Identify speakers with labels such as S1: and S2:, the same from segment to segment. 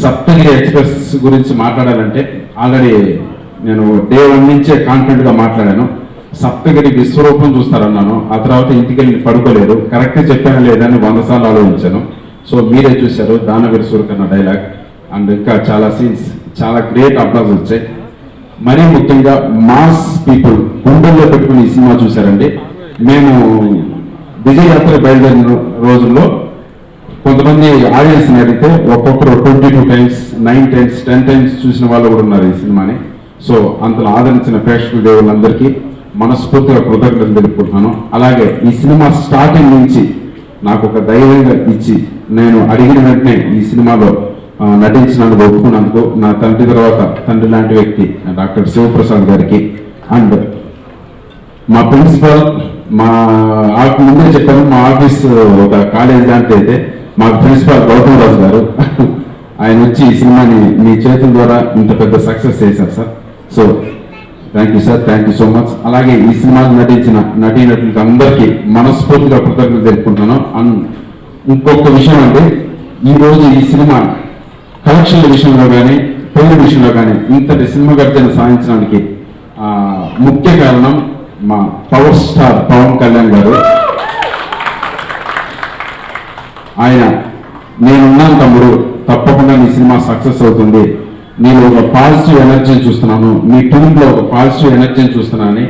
S1: Saptagiri express గురించి మాట్లాడాలంటే already నేను డే 1 నుంచే కాన్ఫిడెంట్గా మాట్లాడాను. సప్తగిరి విశ్వరూపం చూస్తారన్నాను. ఆ తర్వాత ఇంటికి వెళ్ళి పడుకోలేదు. కరెక్ట్గా చెప్పాను లేదని 100 సార్లు ఆలోచించాను. సో మీరే చూశారు దానవీర సూరకర్ణ డైలాగ్ అండ్ ఇంకా చాలా సీన్స్, చాలా గ్రేట్ అప్లాజ్ వచ్చాయి. మరీ ముఖ్యంగా మాస్ పీపుల్ గుండెల్లో పెట్టుకుని ఈ సినిమా చూశారండి. మేము విజయయాత్ర బయలుదేరిన రోజుల్లో కొంతమంది ఆడియన్స్ని అడిగితే ఒక్కొక్కరు 22 టైమ్స్, 9 టైమ్స్, 10 టైమ్స్ చూసిన వాళ్ళు కూడా ఉన్నారు ఈ సినిమాని. సో అంతలో ఆదరించిన ప్రేక్షకుల దేవుళ్ళందరికీ మనస్ఫూర్తిగా కృతజ్ఞతలు తెలుపుకుంటున్నాను. అలాగే ఈ సినిమా స్టార్టింగ్ నుంచి నాకు ఒక ధైర్యంగా ఇచ్చి నేను అడిగిన వెంటనే ఈ సినిమాలో నటించినందుకు ఒప్పుకున్నందుకు నా తండ్రి తర్వాత తండ్రి లాంటి వ్యక్తి డాక్టర్ శివప్రసాద్ గారికి అండ్ మా ప్రిన్సిపల్, ముందే చెప్పాను మా ఆఫీస్ ఒక కాలేజ్ లాంటి అయితే మా ప్రిన్సిపల్ గౌతమ్ రాజు గారు ఆయన వచ్చి ఈ సినిమాని మీ చేతుల ద్వారా ఇంత పెద్ద సక్సెస్ చేశారు sir. So thank you sir, thank you so much. అలాగే ఈ సినిమాకి నటించిన నటీనటులకు అందరికీ మనస్ఫూర్తిగా కృతజ్ఞతలు తెలుపుకుంటున్నాను. అండ్ ఇంకొక విషయం అంటే ఈరోజు ఈ సినిమా కలెక్షన్ల విషయంలో కానీ పేరు విషయంలో కానీ ఇంతటి సినిమా గర్జన సాధించడానికి ముఖ్య కారణం మా పవర్ స్టార్ పవన్ కళ్యాణ్ గారు. ఆయన నేనున్నాను తమ్ముడు, తప్పకుండా నీ సినిమా సక్సెస్ అవుతుంది, నేను ఒక పాజిటివ్ ఎనర్జీని చూస్తున్నాను, మీ టీంలో ఒక పాజిటివ్ ఎనర్జీని చూస్తున్నానని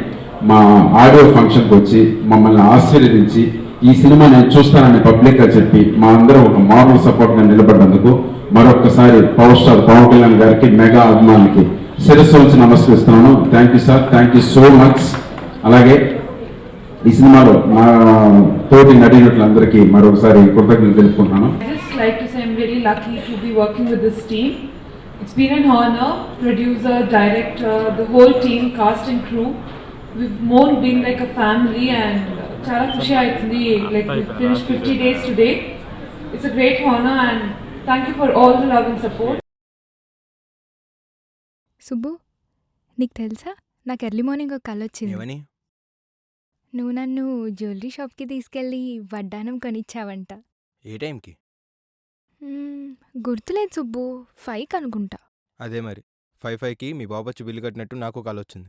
S1: మా ఆడియో ఫంక్షన్కి వచ్చి మమ్మల్ని ఆశీర్వదించి ఈ సినిమా నేను చూస్తానని పబ్లిక్గా చెప్పి మా అందరూ ఒక మారల్ సపోర్ట్గా నిలబడ్డందుకు మరొకసారి పవర్ స్టార్ పవన్ కళ్యాణ్ గారికి, మెగా అభిమానులకి శిరస్సు వచ్చి నమస్కరిస్తున్నాను. Thank you sir, thank you so much. అలాగే ఈ సినిమాలో మా తోటి నటీనటులందరికీ మరొకసారి కృతజ్ఞతలు తెలుపుకుంటున్నాను.
S2: Like to say I'm really lucky to be working with this team. It's been an honor, producer, director, the whole team, cast and crew. We've more been like a family and chala khushi aitundi, like we finished 50 days today. It's a great honor and thank you for all the love and support.
S3: Subbu, నీకు తెలుసా నాకు early morning ఒక కల వచ్చింది. నువ్వు నన్ను jewellery షాప్కి తీసుకెళ్ళి వడ్డానం కొనిచ్చావంట.
S4: ఏ టైంకి?
S3: గుర్తులేదు సుబ్బు, 5 అనుకుంటా.
S4: అదే మరి 5కి మీ బాబొచ్చి బిల్లు కట్టినట్టు నాకు కాల్ వచ్చింది.